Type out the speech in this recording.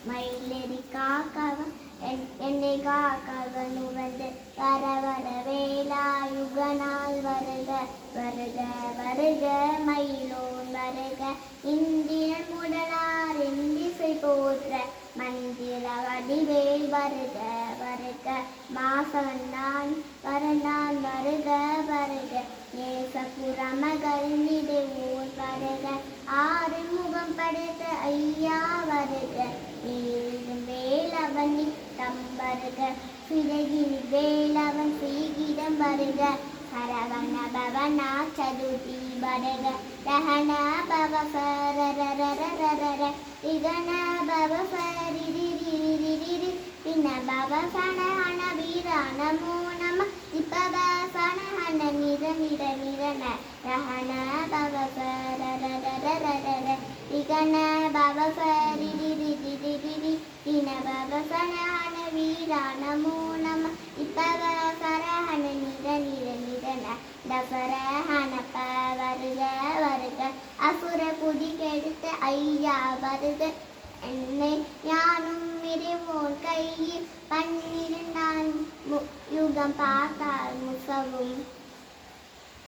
மயிலெறி காக்கவன் என்னை காக்கவன் உவந்து வர வர வேலாயுகனால் வருக வருக வருக மயிலோன் வருக இந்திரன் முடனார் இந்திசை போற்ற மந்திர வடிவேல் வருக வருக மாசவன் வரனான் வருக வருக நேசபுரமகள் நினைவோர் வருக ஆறு முகம் படைத்த ஐயா வருக நீரிடும் வேலவன் நித்தம் வருக சிறகிரி வேலவன் சீகிடம் வருக சரவண பவனா சதுர்த்தி வருக ரஹண பவ சரரரரரர இகண பவ சரிரிரிரிரிரி பின்ன பவ சனஹண வீர நமோ நம இப்பவ சனஹண நிர நிர நிரன ரஹண பவ சரரரரரர இகண பவ சரிரிரிரிரிரி பின்ன பவ சனஹண வீர நமோ நம இப்பவ சரஹண நிர நிர நிரன தசரஹண வருக வருக அசுர குதி கெடுத்த ஐயா வருக என்னை ஞானும் இறைவோன் கையில் பன்னிரண்டான் யுகம் பார்த்தால் முசவும்